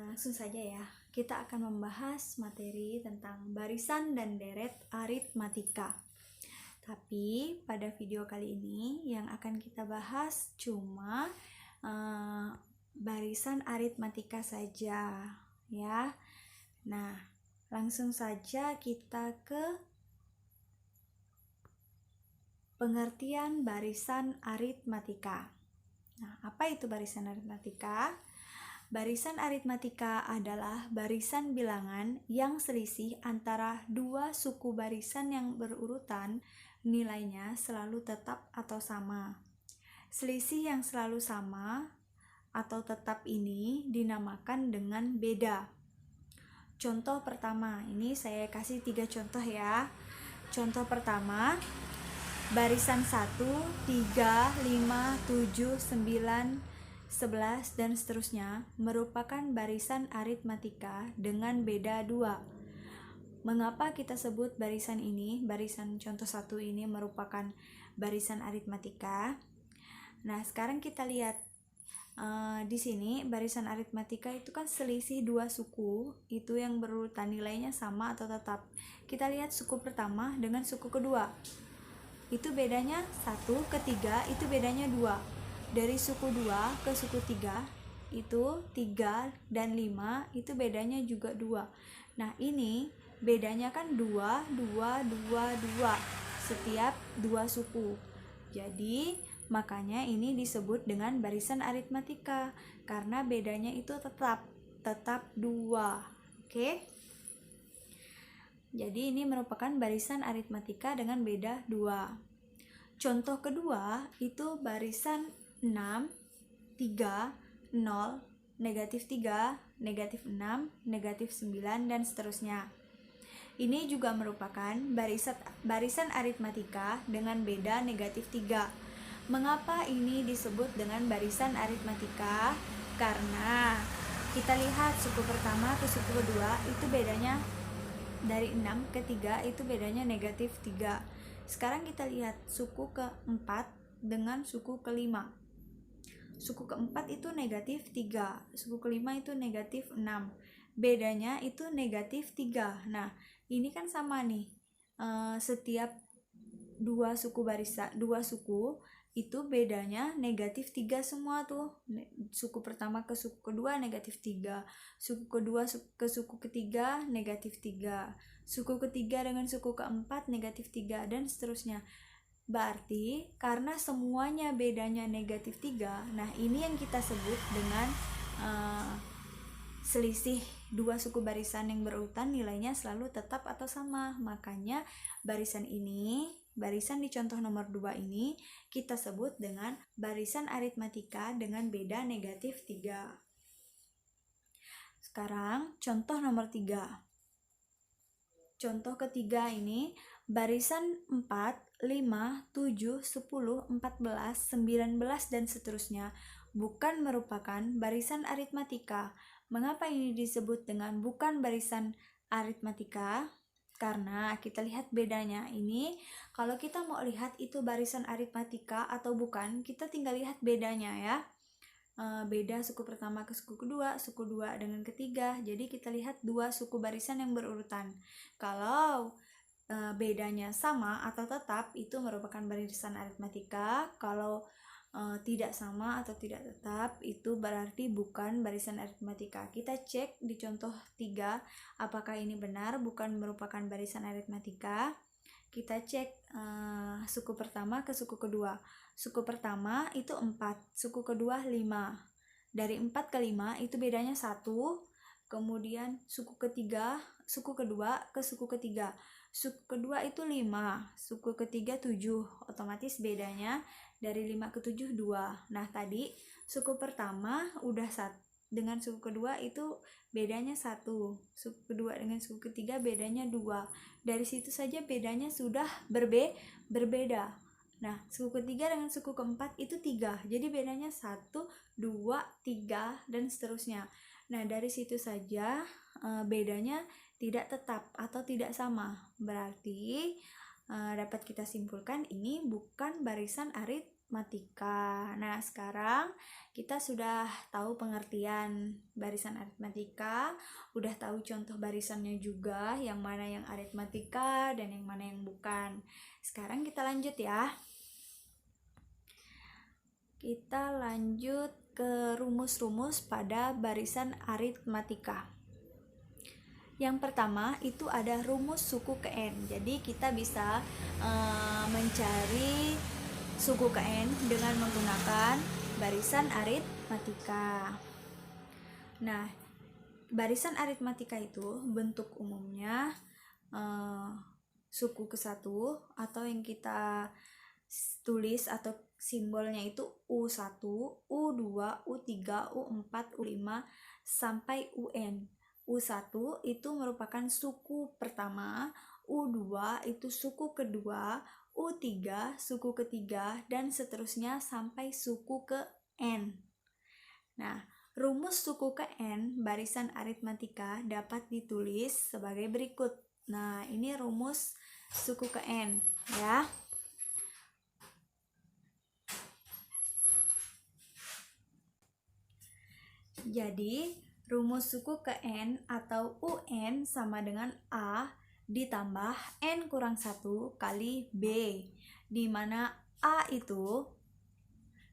Langsung saja ya, kita akan membahas materi tentang barisan dan deret aritmatika. Tapi pada video kali ini yang akan kita bahas cuma barisan aritmatika saja ya. Nah, langsung saja kita ke pengertian barisan aritmatika. Nah, apa itu barisan aritmatika? Barisan aritmatika adalah barisan bilangan yang selisih antara dua suku barisan yang berurutan nilainya selalu tetap atau sama. Selisih yang selalu sama atau tetap ini dinamakan dengan beda. Contoh pertama, ini saya kasih 3 contoh ya. Contoh pertama, barisan 1, 3, 5, 7, 9, 11 dan seterusnya merupakan barisan aritmatika dengan beda 2. Mengapa kita sebut barisan ini, barisan contoh 1 ini merupakan barisan aritmatika? Nah, sekarang kita lihat di sini barisan aritmatika itu kan selisih dua suku, itu yang berurutan nilainya sama atau tetap. Kita lihat suku pertama dengan suku kedua. Itu bedanya 1 ke 3, itu bedanya 2. Dari suku 2 ke suku 3 itu 3 dan 5 itu bedanya juga 2. Nah, ini bedanya kan 2, 2, 2, 2 setiap 2 suku. Jadi makanya ini disebut dengan barisan aritmatika karena bedanya itu tetap 2. Oke? Jadi ini merupakan barisan aritmatika dengan beda 2. Contoh kedua itu barisan 6, 3, 0, negatif 3, negatif 6, negatif 9, dan seterusnya. Ini juga merupakan barisan aritmatika dengan beda negatif 3. Mengapa ini disebut dengan barisan aritmatika? Karena kita lihat suku pertama ke suku kedua itu bedanya dari 6 ke 3 itu bedanya negatif 3. Sekarang kita lihat suku keempat dengan suku kelima. Suku keempat itu negatif 3, suku kelima itu negatif 6. Bedanya itu negatif 3. Nah, ini kan sama nih. Setiap dua suku itu bedanya negatif 3 semua tuh. Suku pertama ke suku kedua negatif 3, suku kedua ke suku ketiga negatif 3, suku ketiga dengan suku keempat negatif 3, dan seterusnya. Berarti karena semuanya bedanya negatif 3, nah ini yang kita sebut dengan selisih dua suku barisan yang berurutan nilainya selalu tetap atau sama. Makanya barisan di contoh nomor 2 ini kita sebut dengan barisan aritmatika dengan beda negatif 3. Sekarang contoh nomor 3. Contoh ketiga ini barisan 4, 5, 7, 10, 14, 19, dan seterusnya bukan merupakan barisan aritmatika. Mengapa ini disebut dengan bukan barisan aritmatika? Karena kita lihat bedanya. Ini kalau kita mau lihat itu barisan aritmatika atau bukan, kita tinggal lihat bedanya ya. Beda suku pertama ke suku kedua, suku 2 dengan ketiga. Jadi kita lihat dua suku barisan yang berurutan. Kalau bedanya sama atau tetap, itu merupakan barisan aritmatika. Kalau tidak sama atau tidak tetap, itu berarti bukan barisan aritmatika. Kita cek di contoh 3 apakah ini benar bukan merupakan barisan aritmatika. Kita cek suku pertama ke suku kedua. Suku pertama itu 4, suku kedua 5. Dari 4 ke 5 itu bedanya 1. Kemudian suku kedua ke suku ketiga. Suku kedua itu 5, suku ketiga 7. Otomatis bedanya dari 5 ke 7 2. Nah, tadi suku pertama udah dengan suku kedua itu bedanya 1. Suku kedua dengan suku ketiga bedanya 2. Dari situ saja bedanya sudah berbeda. Nah, suku ketiga dengan suku keempat itu 3. Jadi bedanya 1, 2, 3, dan seterusnya. Nah, dari situ saja bedanya tidak tetap atau tidak sama. Berarti dapat kita simpulkan ini bukan barisan aritmatika. Nah, sekarang kita sudah tahu pengertian barisan aritmatika, udah tahu contoh barisannya juga, yang mana yang aritmatika dan yang mana yang bukan. Sekarang kita lanjut ya. Kita lanjut ke rumus-rumus pada barisan aritmatika. Yang pertama itu ada rumus suku ke N. Jadi kita bisa mencari suku ke N dengan menggunakan barisan aritmatika. Nah, barisan aritmatika itu bentuk umumnya suku ke 1 atau yang kita tulis atau simbolnya itu U1, U2, U3, U4, U5 sampai UN. U1 itu merupakan suku pertama, U2 itu suku kedua, U3 suku ketiga, dan seterusnya sampai suku ke N. Nah, rumus suku ke N barisan aritmatika dapat ditulis sebagai berikut. Nah, ini rumus suku ke N ya. Jadi, rumus suku ke N atau UN sama dengan A ditambah N kurang 1 kali B, di mana A itu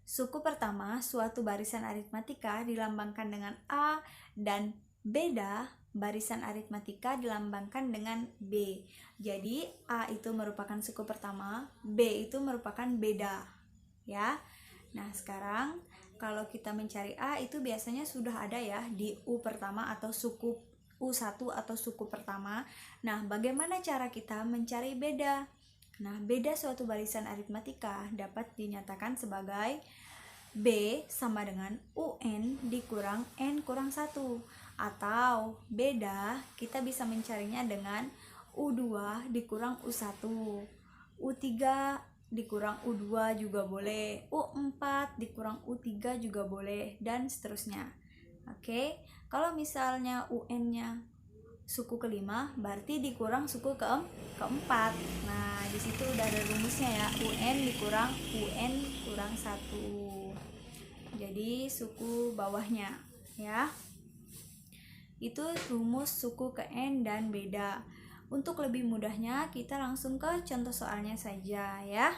suku pertama suatu barisan aritmatika dilambangkan dengan A dan beda barisan aritmatika dilambangkan dengan B. Jadi, A itu merupakan suku pertama, B itu merupakan beda ya. Nah, sekarang kalau kita mencari A itu biasanya sudah ada ya di U pertama atau suku U1 atau suku pertama. Nah, bagaimana cara kita mencari beda? Nah, beda suatu barisan aritmatika dapat dinyatakan sebagai B sama dengan UN dikurang N kurang 1. Atau beda kita bisa mencarinya dengan U2 dikurang U1, U3 dikurang U2 juga boleh, U4 dikurang U3 juga boleh, dan seterusnya. Oke, kalau misalnya UN-nya suku kelima, berarti dikurang suku keempat. Nah, di situ udah ada rumusnya ya, UN dikurang UN kurang 1. Jadi suku bawahnya ya. Itu rumus suku ke N dan beda. Untuk lebih mudahnya kita langsung ke contoh soalnya saja ya.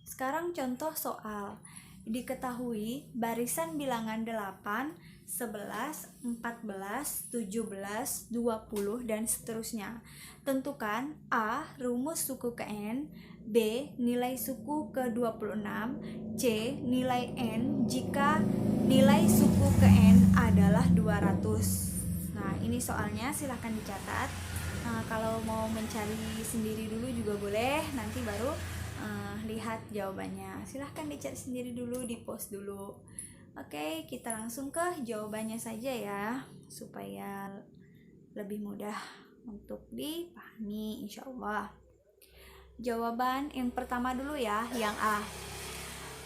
Sekarang contoh soal. Diketahui barisan bilangan 8, 11, 14, 17, 20 dan seterusnya. Tentukan A. Rumus suku ke N, B. Nilai suku ke 26, C. Nilai N jika nilai suku ke N adalah 200. Nah, ini soalnya silahkan dicatat. Kalau mau mencari sendiri dulu juga boleh, nanti baru lihat jawabannya. Silahkan dicari sendiri dulu, di post dulu. Oke, kita langsung ke jawabannya saja ya, supaya lebih mudah untuk dipahami insya Allah. Jawaban yang pertama dulu ya, yang A.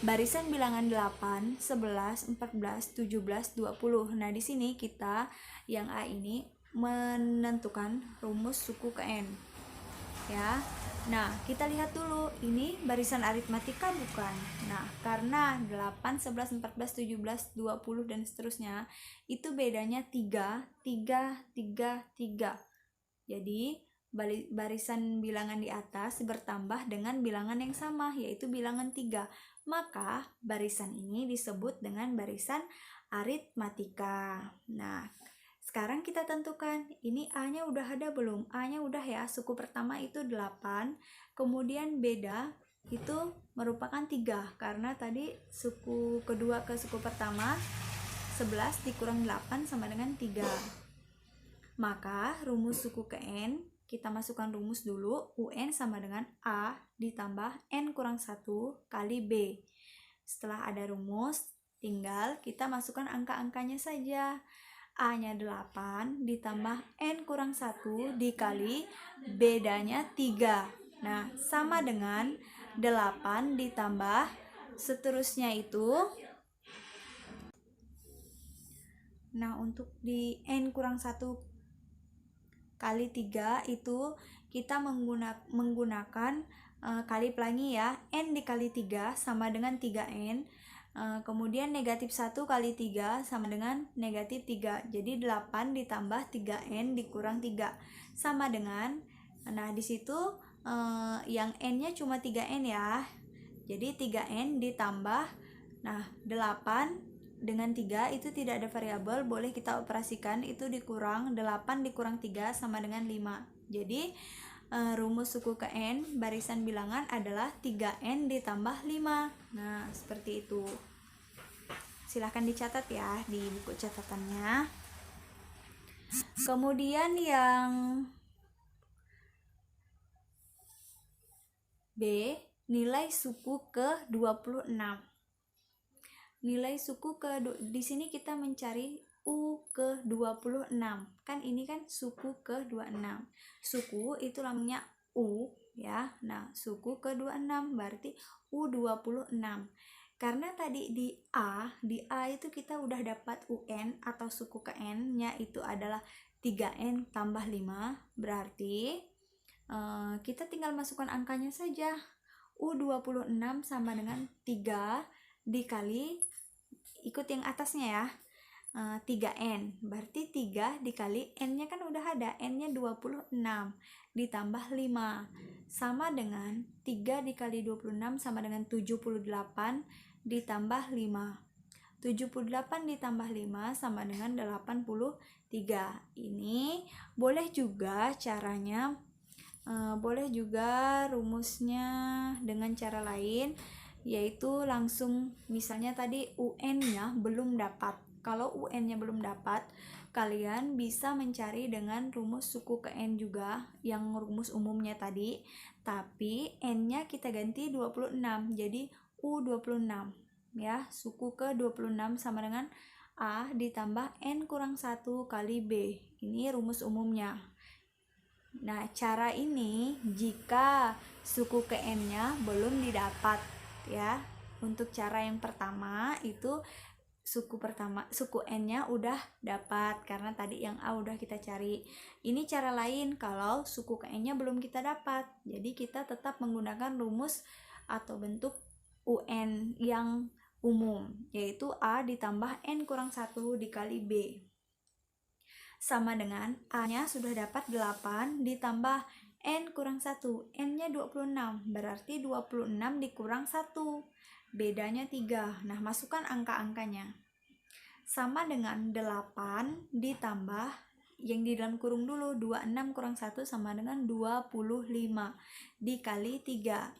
Barisan bilangan 8, 11, 14, 17, 20. Nah, di sini kita yang A ini menentukan rumus suku ke N. Ya. Nah, kita lihat dulu, ini barisan aritmatika bukan? Nah, karena 8, 11, 14, 17, 20 dan seterusnya itu bedanya 3, 3, 3, 3. Jadi, barisan bilangan di atas bertambah dengan bilangan yang sama, yaitu bilangan 3. Maka, barisan ini disebut dengan barisan aritmatika. Nah, sekarang kita tentukan, ini A-nya udah ada belum? A-nya udah ya, suku pertama itu 8, kemudian beda itu merupakan 3, karena tadi suku kedua ke suku pertama 11 dikurang 8 sama dengan 3. Maka rumus suku ke N, kita masukkan rumus dulu, UN sama dengan A ditambah N kurang 1 kali B. Setelah ada rumus, tinggal kita masukkan angka-angkanya saja. A-nya 8 ditambah N kurang 1 dikali bedanya 3. Nah, sama dengan 8 ditambah seterusnya itu. Nah, untuk di N kurang 1 kali 3 itu kita menggunakan kali pelangi ya, n dikali 3 sama dengan 3n. Kemudian negatif 1 kali 3 sama dengan negatif 3. Jadi 8 ditambah 3n dikurang 3 sama dengan, nah disitu yang n-nya cuma 3n ya. Jadi 3n ditambah, nah 8 dengan 3 itu tidak ada variabel, boleh kita operasikan, itu dikurang 8 dikurang 3 sama dengan 5. Jadi rumus suku ke n barisan bilangan adalah 3n ditambah 5. Nah, seperti itu. Silahkan dicatat ya di buku catatannya. Kemudian yang B, nilai suku ke 26. Nilai suku di sini kita mencari U ke 26. Kan ini kan suku ke 26. Suku itu namanya U ya. Nah, suku ke 26 berarti U26. Karena tadi di A itu kita udah dapat UN atau suku ke N-nya itu adalah 3N tambah 5. Berarti kita tinggal masukkan angkanya saja. U26 sama dengan 3 dikali, ikut yang atasnya ya, 3n, berarti 3 dikali n-nya kan udah ada, n-nya 26 ditambah 5 sama dengan 3 dikali 26 sama dengan 78 ditambah 5. 78 ditambah 5 sama dengan 83. Ini boleh juga caranya, boleh juga rumusnya dengan cara lain, yaitu langsung misalnya tadi UN-nya belum dapat. Kalau UN-nya belum dapat, kalian bisa mencari dengan rumus suku ke N juga, yang rumus umumnya tadi, tapi N-nya kita ganti 26, jadi U26 ya. Suku ke 26 sama dengan A ditambah N kurang 1 kali B. Ini rumus umumnya. Nah, cara ini jika suku ke N-nya belum didapat ya. Untuk cara yang pertama itu suku N-nya udah dapat karena tadi yang A udah kita cari. Ini cara lain kalau suku ke N-nya belum kita dapat. Jadi kita tetap menggunakan rumus atau bentuk UN yang umum, yaitu A ditambah N kurang 1 dikali B. Sama dengan A-nya sudah dapat 8 ditambah N kurang 1, N-nya 26, berarti 26 dikurang 1, bedanya 3. Nah, masukkan angka-angkanya. Sama dengan 8 ditambah, yang di dalam kurung dulu, 26 kurang 1 sama dengan 25 dikali 3.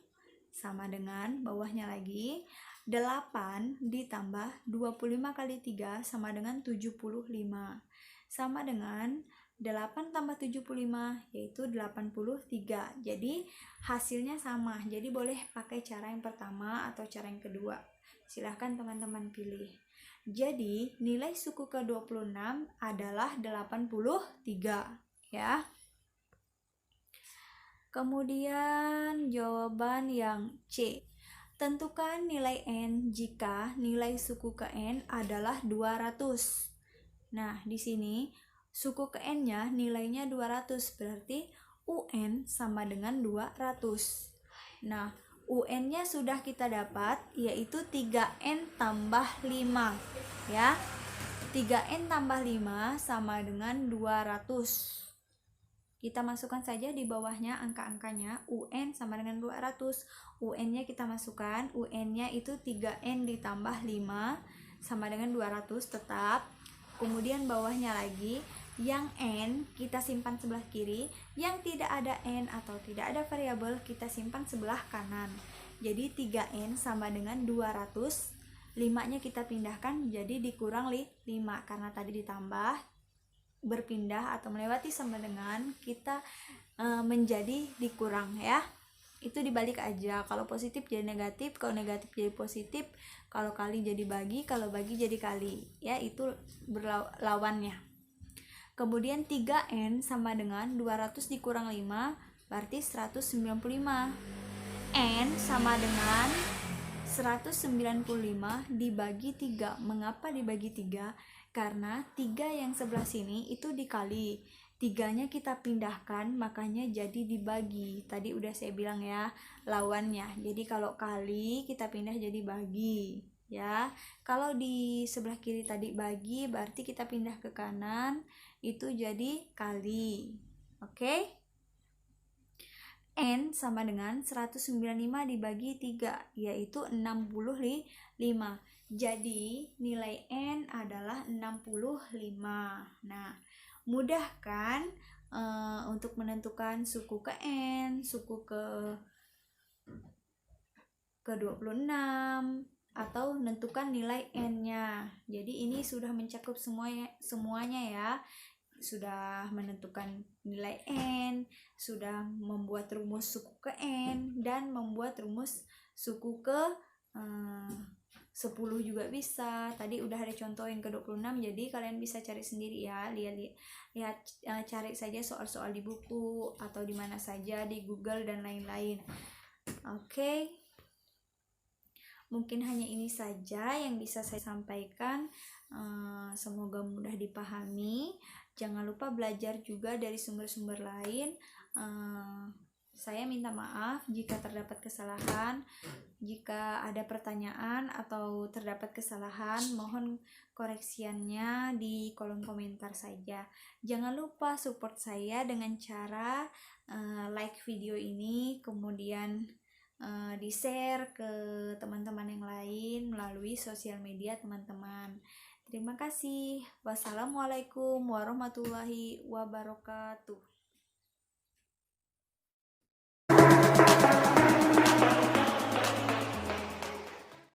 Sama dengan bawahnya lagi, 8 ditambah 25 kali 3 sama dengan 75. Sama dengan 8 tambah 75 yaitu 83. Jadi hasilnya sama. Jadi boleh pakai cara yang pertama atau cara yang kedua. Silahkan teman-teman pilih. Jadi nilai suku ke 26 adalah 83 ya. Kemudian jawaban yang C. Tentukan nilai N jika nilai suku ke N adalah 200. Nah, di sini suku ke N-nya nilainya 200, berarti UN sama dengan 200. Nah, UN-nya sudah kita dapat, yaitu 3N tambah 5 ya. 3N tambah 5 sama dengan 200. Kita masukkan saja di bawahnya angka-angkanya. UN sama dengan 200. UN-nya kita masukkan, UN-nya itu 3N ditambah 5 sama dengan 200 tetap. Kemudian bawahnya lagi, yang N kita simpan sebelah kiri, yang tidak ada N atau tidak ada variabel kita simpan sebelah kanan. Jadi 3N sama dengan 200, 5-nya kita pindahkan jadi dikurang 5 karena tadi ditambah, berpindah atau melewati sama dengan kita menjadi dikurang ya. Itu dibalik aja, kalau positif jadi negatif, kalau negatif jadi positif, kalau kali jadi bagi, kalau bagi jadi kali ya, itu berlawannya. Kemudian 3N sama dengan 200 dikurang 5 berarti 195. N sama dengan 195 dibagi 3. Mengapa dibagi 3? Karena 3 yang sebelah sini itu dikali, Tiganya kita pindahkan, makanya jadi dibagi. Tadi udah saya bilang ya, lawannya. Jadi kalau kali kita pindah jadi bagi, ya. Kalau di sebelah kiri tadi bagi, berarti kita pindah ke kanan, itu jadi kali. Oke? N sama dengan 195 dibagi 3, yaitu 65. Jadi nilai N adalah 65. Nah, mudah kan untuk menentukan suku ke N, suku ke 26, atau menentukan nilai N-nya. Jadi ini sudah mencakup semuanya ya. Sudah menentukan nilai N, sudah membuat rumus suku ke N, dan membuat rumus suku ke 10 juga bisa. Tadi udah ada contohin ke 26, jadi kalian bisa cari sendiri ya. Lihat cari saja soal-soal di buku atau di mana saja, di Google dan lain-lain. Oke. Mungkin hanya ini saja yang bisa saya sampaikan. Semoga mudah dipahami. Jangan lupa belajar juga dari sumber-sumber lain. Saya minta maaf jika terdapat kesalahan. Jika ada pertanyaan atau terdapat kesalahan, mohon koreksiannya di kolom komentar saja. Jangan lupa support saya dengan cara like video ini, kemudian di-share ke teman-teman yang lain melalui sosial media teman-teman. Terima kasih. Wassalamualaikum warahmatullahi wabarakatuh.